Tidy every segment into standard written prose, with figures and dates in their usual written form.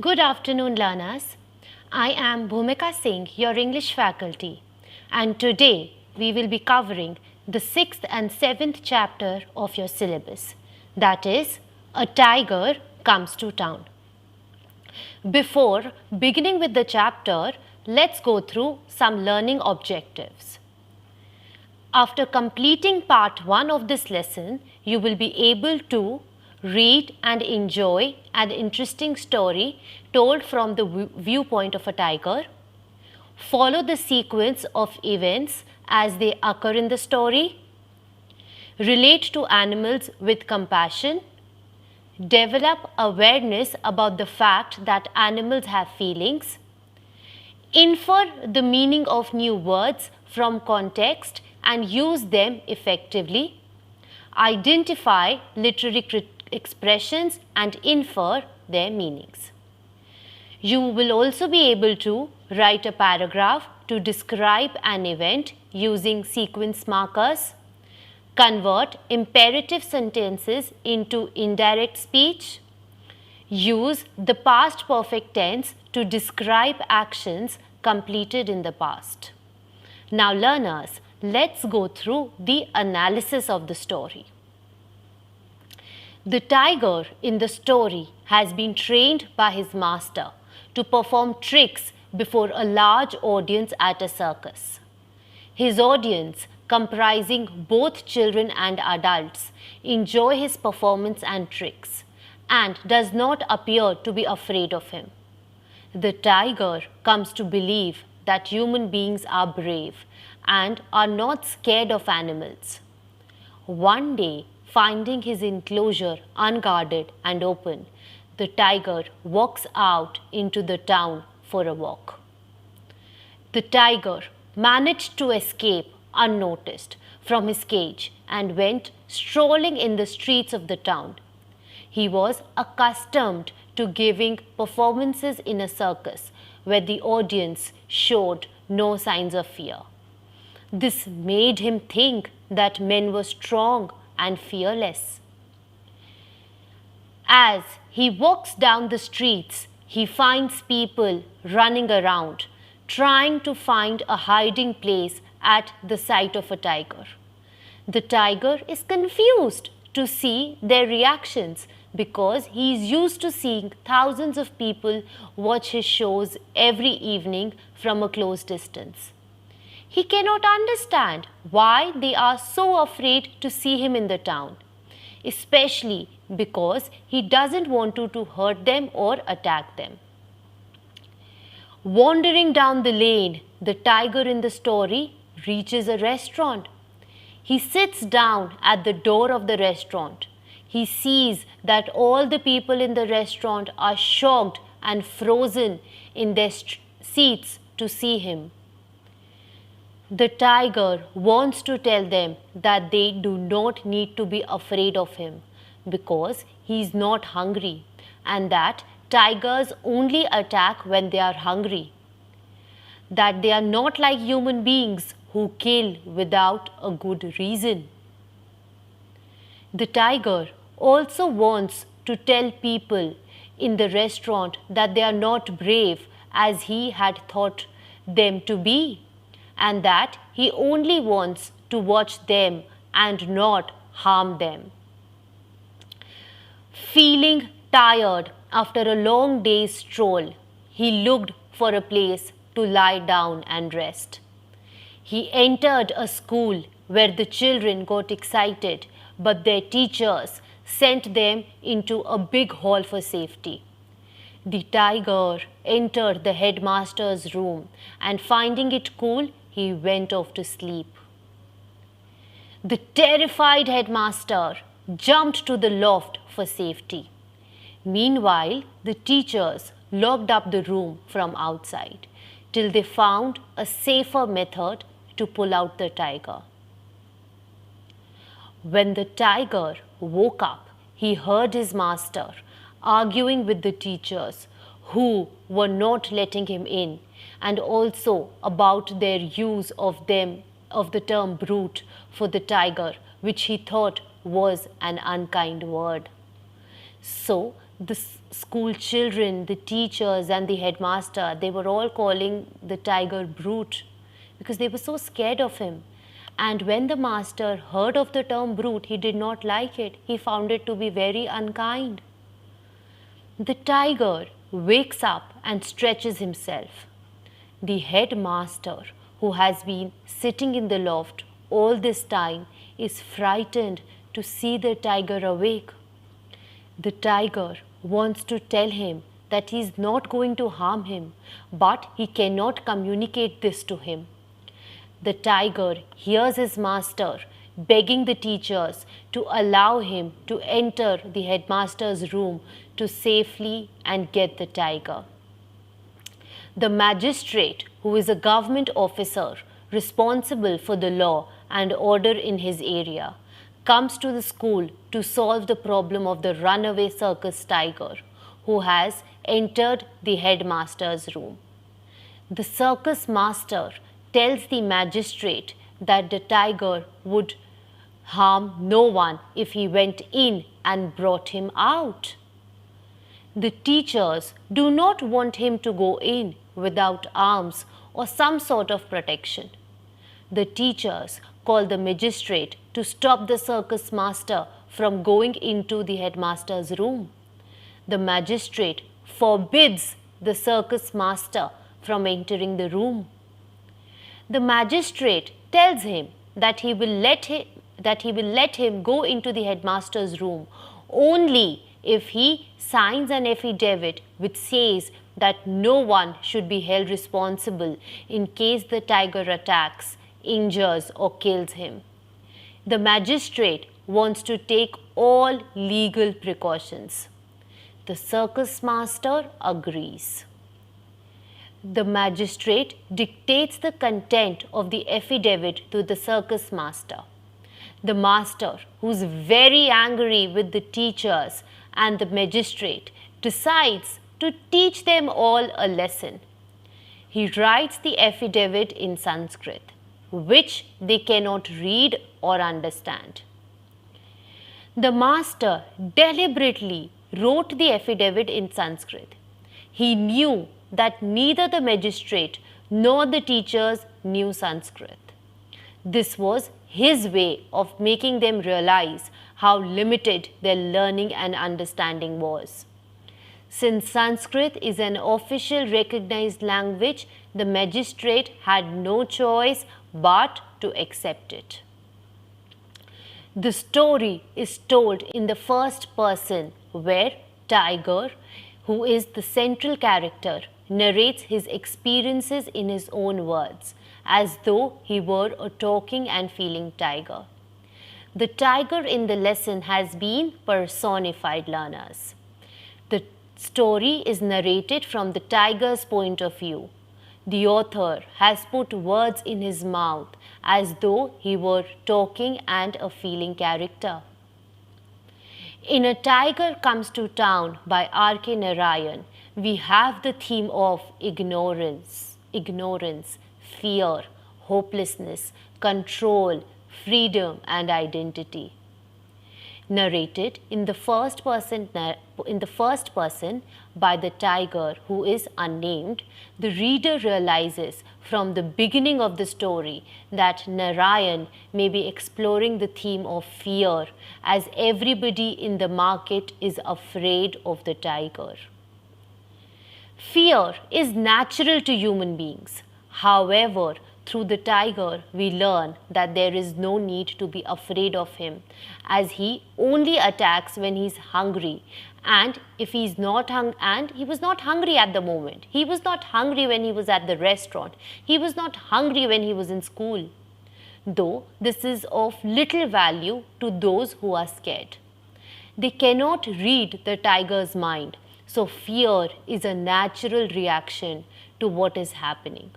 Good afternoon, learners. I am Bhumika Singh, your English faculty, and today we will be covering the 6th and 7th chapter of your syllabus, that is, A Tiger Comes to Town. Before beginning with the chapter, let's go through some learning objectives. After completing part 1 of this lesson, you will be able to read and enjoy an interesting story told from the viewpoint of a tiger, follow the sequence of events as they occur in the story, relate to animals with compassion, develop awareness about the fact that animals have feelings, infer the meaning of new words from context and use them effectively, identify literary expressions and infer their meanings. You will also be able to write a paragraph to describe an event using sequence markers, convert imperative sentences into indirect speech, use the past perfect tense to describe actions completed in the past. Now learners, let's go through the analysis of the story. The tiger in the story has been trained by his master to perform tricks before a large audience at a circus. His audience, comprising both children and adults, enjoy his performance and tricks and does not appear to be afraid of him. The tiger comes to believe that human beings are brave and are not scared of animals. One day, finding his enclosure unguarded and open, the tiger walks out into the town for a walk. The tiger managed to escape unnoticed from his cage and went strolling in the streets of the town. He was accustomed to giving performances in a circus where the audience showed no signs of fear. This made him think that men were strong and fearless. As he walks down the streets, he finds people running around, trying to find a hiding place at the sight of a tiger. The tiger is confused to see their reactions because he is used to seeing thousands of people watch his shows every evening from a close distance. He cannot understand why they are so afraid to see him in the town, especially because he doesn't want to hurt them or attack them. Wandering down the lane, the tiger in the story reaches a restaurant. He sits down at the door of the restaurant. He sees that all the people in the restaurant are shocked and frozen in their seats to see him. The tiger wants to tell them that they do not need to be afraid of him because he is not hungry and that tigers only attack when they are hungry. That they are not like human beings who kill without a good reason. The tiger also wants to tell people in the restaurant that they are not brave as he had thought them to be, and that he only wants to watch them and not harm them. Feeling tired after a long day's stroll, he looked for a place to lie down and rest. He entered a school where the children got excited, but their teachers sent them into a big hall for safety. The tiger entered the headmaster's room and finding it cool, he went off to sleep. The terrified headmaster jumped to the loft for safety. Meanwhile, the teachers locked up the room from outside till they found a safer method to pull out the tiger. When the tiger woke up, he heard his master arguing with the teachers who were not letting him in, and also about their use of the term brute for the tiger, which he thought was an unkind word. So the school children, the teachers and the headmaster, they were all calling the tiger brute because they were so scared of him. And when the master heard of the term brute, he did not like it. He found it to be very unkind. The tiger wakes up and stretches himself. The headmaster, who has been sitting in the loft all this time, is frightened to see the tiger awake. The tiger wants to tell him that he is not going to harm him, but he cannot communicate this to him. The tiger hears his master begging the teachers to allow him to enter the headmaster's room to safely and get the tiger. The magistrate, who is a government officer responsible for the law and order in his area, comes to the school to solve the problem of the runaway circus tiger who has entered the headmaster's room. The circus master tells the magistrate that the tiger would harm no one if he went in and brought him out. The teachers do not want him to go in without arms or some sort of protection. The teachers call the magistrate to stop the circus master from going into the headmaster's room. The magistrate forbids the circus master from entering the room. The magistrate tells him that he will let him go into the headmaster's room only if he signs an affidavit which says that no one should be held responsible in case the tiger attacks, injures or kills him. The magistrate wants to take all legal precautions. The circus master agrees. The magistrate dictates the content of the affidavit to the circus master. The master, who is very angry with the teachers and the magistrate, decides to teach them all a lesson. He writes the affidavit in Sanskrit, which they cannot read or understand. The master deliberately wrote the affidavit in Sanskrit. He knew that neither the magistrate nor the teachers knew Sanskrit. This was his way of making them realize how limited their learning and understanding was. Since Sanskrit is an official recognized language, the magistrate had no choice but to accept it. The story is told in the first person where Tiger, who is the central character, narrates his experiences in his own words, as though he were a talking and feeling tiger. The tiger in the lesson has been personified, learners. The story is narrated from the tiger's point of view. The author has put words in his mouth as though he were talking and a feeling character. In A Tiger Comes to Town by R.K. Narayan, we have the theme of ignorance, fear, hopelessness, control, freedom and identity. Narrated in the first person by the tiger, who is unnamed, the reader realizes from the beginning of the story that Narayan may be exploring the theme of fear, as everybody in the market is afraid of the tiger. Fear is natural to human beings. However, through the tiger, we learn that there is no need to be afraid of him, as he only attacks when he is hungry. And if he is not he was not hungry at the moment. He was not hungry when he was at the restaurant. He was not hungry when he was in school. Though this is of little value to those who are scared. They cannot read the tiger's mind. So fear is a natural reaction to what is happening.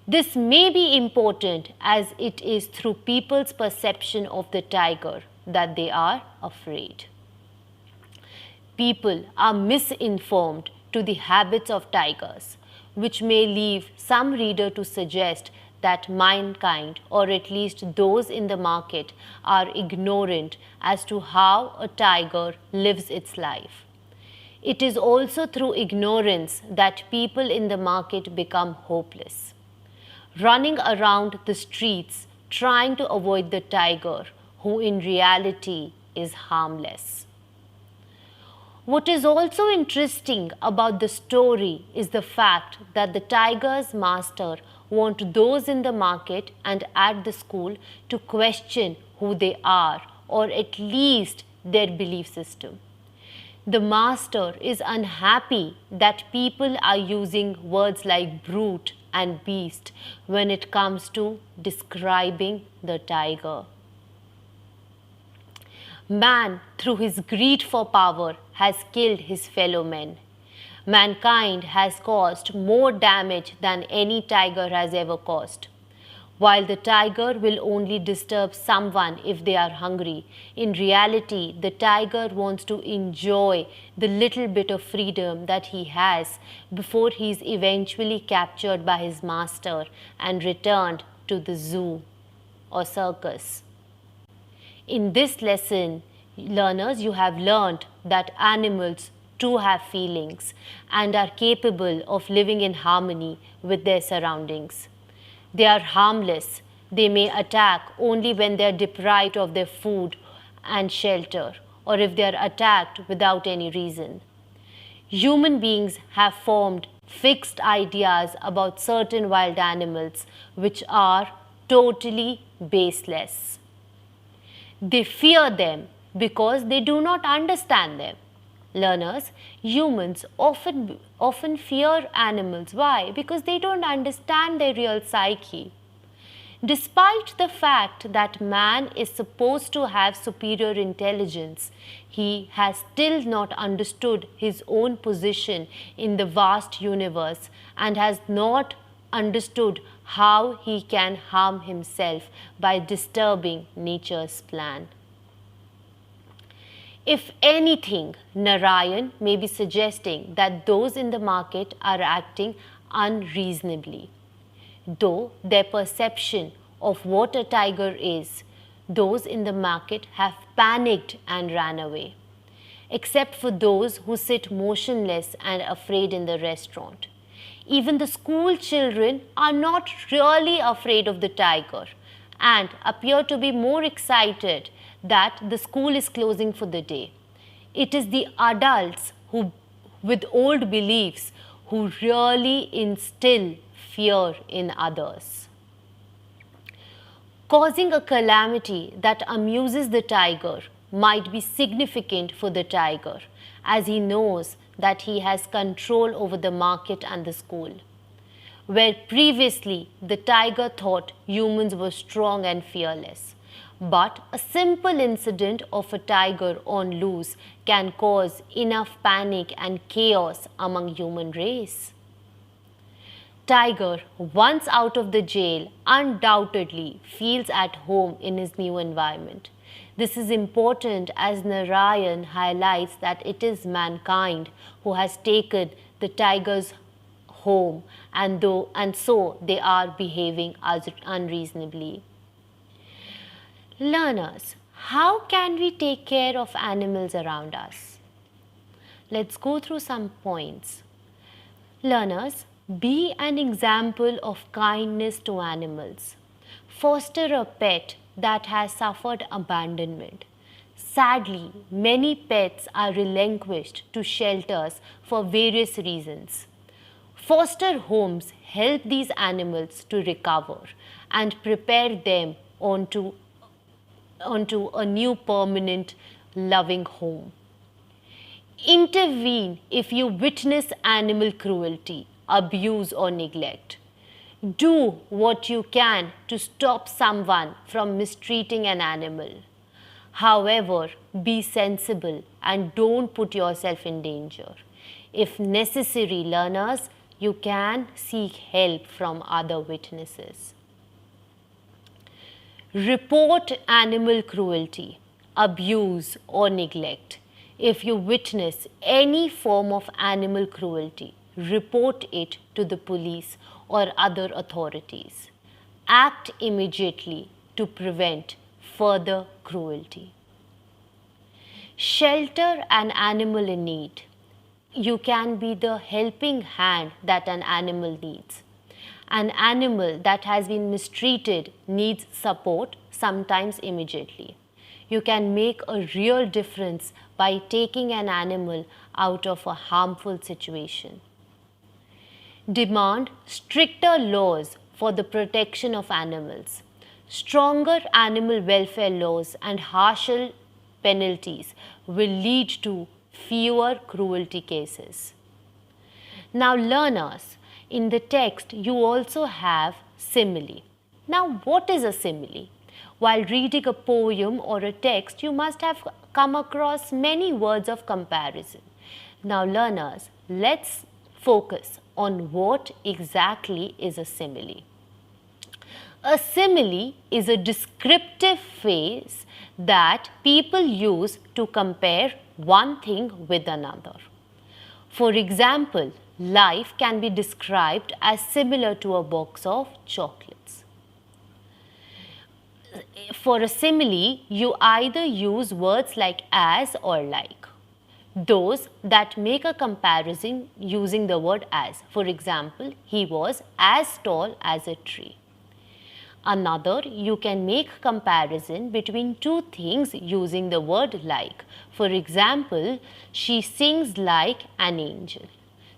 This may be important as it is through people's perception of the tiger that they are afraid. People are misinformed to the habits of tigers, which may leave some reader to suggest that mankind, or at least those in the market, are ignorant as to how a tiger lives its life. It is also through ignorance that people in the market become hopeless, running around the streets trying to avoid the tiger, who in reality is harmless. What is also interesting about the story is the fact that the tiger's master wants those in the market and at the school to question who they are, or at least their belief system. The master is unhappy that people are using words like brute and beast when it comes to describing the tiger. Man, through his greed for power, has killed his fellow men. Mankind has caused more damage than any tiger has ever caused. While the tiger will only disturb someone if they are hungry, in reality, the tiger wants to enjoy the little bit of freedom that he has before he is eventually captured by his master and returned to the zoo or circus. In this lesson, learners, you have learned that animals too have feelings and are capable of living in harmony with their surroundings. They are harmless. They may attack only when they are deprived of their food and shelter, or if they are attacked without any reason. Human beings have formed fixed ideas about certain wild animals which are totally baseless. They fear them because they do not understand them. Learners, humans often fear animals. Why? Because they don't understand their real psyche. Despite the fact that man is supposed to have superior intelligence, he has still not understood his own position in the vast universe and has not understood how he can harm himself by disturbing nature's plan. If anything, Narayan may be suggesting that those in the market are acting unreasonably. Though their perception of what a tiger is, those in the market have panicked and ran away, except for those who sit motionless and afraid in the restaurant. Even the school children are not really afraid of the tiger and appear to be more excited that the school is closing for the day. It is the adults who, with old beliefs, who really instill fear in others. Causing a calamity that amuses the tiger might be significant for the tiger, as he knows that he has control over the market and the school. Where previously the tiger thought humans were strong and fearless. But a simple incident of a tiger on loose can cause enough panic and chaos among human race. Tiger, once out of the jail, undoubtedly feels at home in his new environment. This is important as Narayan highlights that it is mankind who has taken the tiger's home and so they are behaving unreasonably. Learners, how can we take care of animals around us? Let's go through some points. Learners, be an example of kindness to animals. Foster a pet that has suffered abandonment. Sadly, many pets are relinquished to shelters for various reasons. Foster homes help these animals to recover and prepare them onto a new permanent loving home. Intervene if you witness animal cruelty, abuse or neglect. Do what you can to stop someone from mistreating an animal. However, be sensible and don't put yourself in danger. If necessary, learners, you can seek help from other witnesses. Report animal cruelty, abuse or neglect. If you witness any form of animal cruelty, report it to the police or other authorities. Act immediately to prevent further cruelty. Shelter an animal in need. you can be the helping hand that an animal needs. An animal that has been mistreated needs support, sometimes immediately. You can make a real difference by taking an animal out of a harmful situation. Demand stricter laws for the protection of animals. Stronger animal welfare laws and harsher penalties will lead to fewer cruelty cases. Now learners, in the text you also have simile. Now what is a simile? While reading a poem or a text, you must have come across many words of comparison. Now learners, let's focus on what exactly is a simile. A simile is a descriptive phrase that people use to compare one thing with another. For example, life can be described as similar to a box of chocolates. For a simile, you either use words like as or like. Those that make a comparison using the word as. For example, he was as tall as a tree. Another, you can make comparison between two things using the word like. For example, she sings like an angel.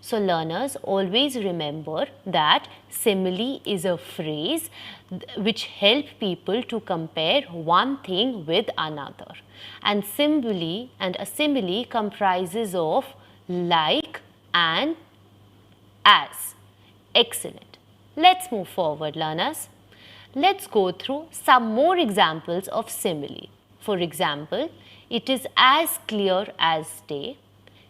So learners, always remember that simile is a phrase which help people to compare one thing with another. And a simile comprises of like and as. Excellent. Let's move forward, learners. Let's go through some more examples of simile. For example, it is as clear as day.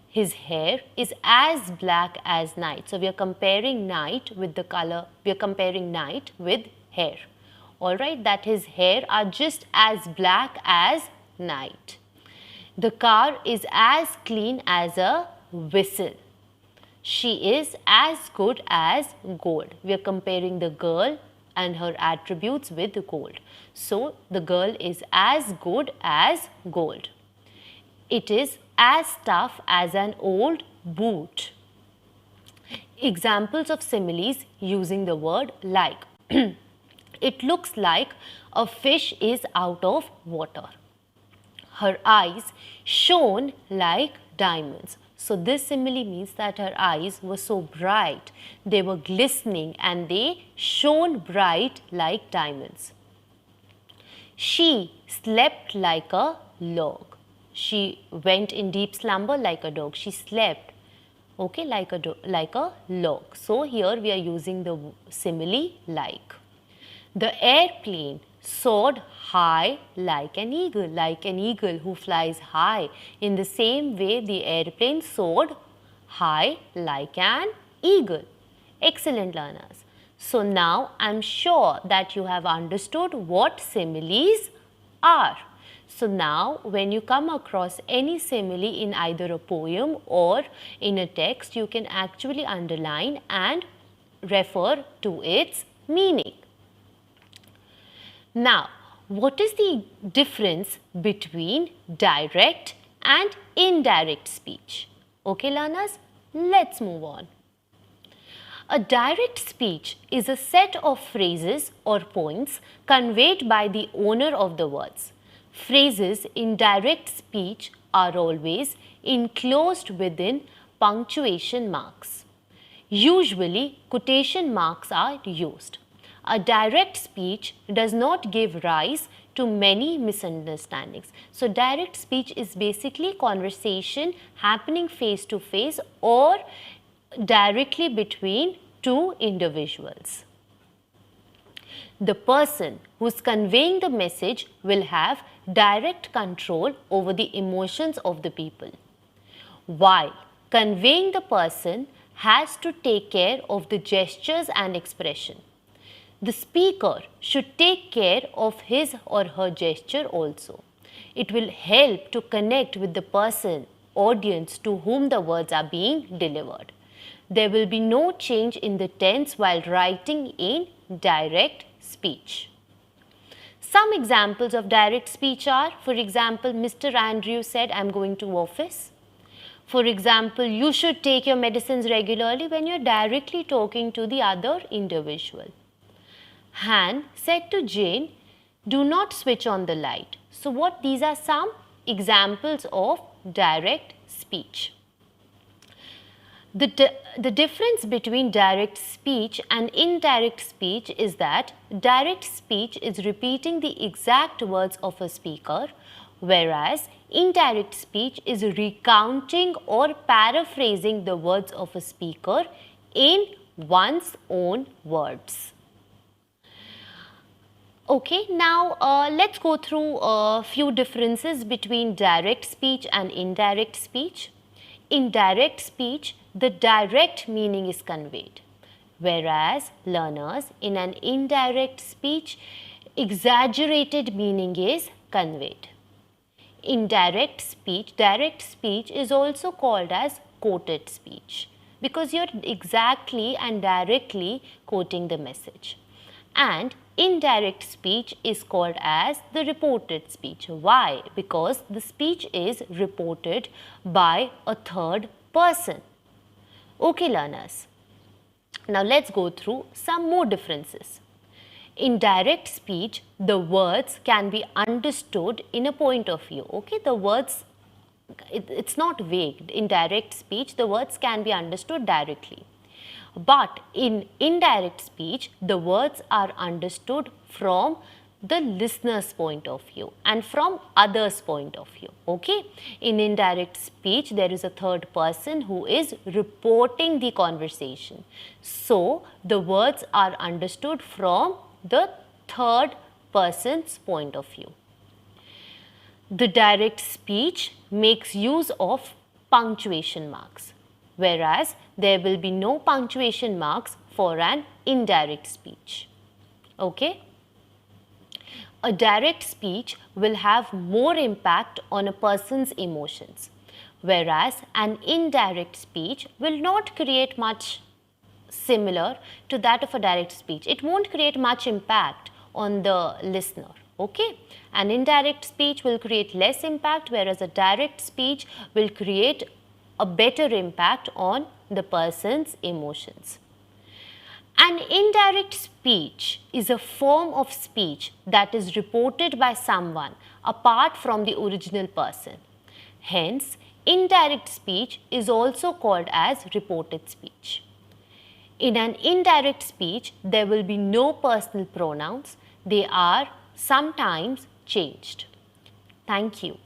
His hair is as black as night. So we are comparing night with the color, we are comparing night with hair. Alright, that his hair are just as black as night. The car is as clean as a whistle. She is as good as gold. We are comparing the girl and her attributes with gold. So the girl is as good as gold. It is as tough as an old boot. Examples of similes using the word like. It looks like a fish is out of water. Her eyes shone like diamonds. So this simile means that her eyes were so bright, they were glistening and they shone bright like diamonds. She slept like a log. She went in deep slumber like a dog. She slept, okay, like a log. So here we are using the simile like. The airplane soared high like an eagle who flies high. In the same way, the airplane soared high like an eagle. Excellent, learners. So now I am sure that you have understood what similes are. So now when you come across any simile in either a poem or in a text, you can actually underline and refer to its meaning. Now, what is the difference between direct and indirect speech? Okay, learners, let's move on. A direct speech is a set of phrases or points conveyed by the owner of the words. Phrases in direct speech are always enclosed within punctuation marks. Usually, quotation marks are used. A direct speech does not give rise to many misunderstandings. So, direct speech is basically conversation happening face to face or directly between two individuals. The person who is conveying the message will have direct control over the emotions of the people, while conveying the person has to take care of the gestures and expression. The speaker should take care of his or her gesture also. It will help to connect with the person, audience to whom the words are being delivered. There will be no change in the tense while writing in direct speech. Some examples of direct speech are, for example, Mr. Andrew said, "I am going to office." For example, you should take your medicines regularly when you're directly talking to the other individual. Han said to Jane, do not switch on the light. So what these are some examples of direct speech. The difference between direct speech and indirect speech is that direct speech is repeating the exact words of a speaker, whereas indirect speech is recounting or paraphrasing the words of a speaker in one's own words. Okay, now let's go through a few differences between direct speech and indirect speech. In direct speech, the direct meaning is conveyed, whereas learners, in an indirect speech, exaggerated meaning is conveyed. In direct speech is also called as quoted speech because you're exactly and directly quoting the message. And indirect speech is called as the reported speech. Why? Because the speech is reported by a third person. Okay, learners. Now let's go through some more differences. In direct speech, the words can be understood in a point of view. Okay, the words, it's not vague. In direct speech, the words can be understood directly. But in indirect speech, the words are understood from the listener's point of view and from others' point of view. Okay? In indirect speech, there is a third person who is reporting the conversation. So, the words are understood from the third person's point of view. The direct speech makes use of punctuation marks, whereas there will be no punctuation marks for an indirect speech. Okay? A direct speech will have more impact on a person's emotions, whereas an indirect speech will not create much similar to that of a direct speech. It won't create much impact on the listener. Okay? An indirect speech will create less impact, whereas a direct speech will create a better impact on the person's emotions. An indirect speech is a form of speech that is reported by someone apart from the original person. Hence, indirect speech is also called as reported speech. In an indirect speech, there will be no personal pronouns. They are sometimes changed. Thank you.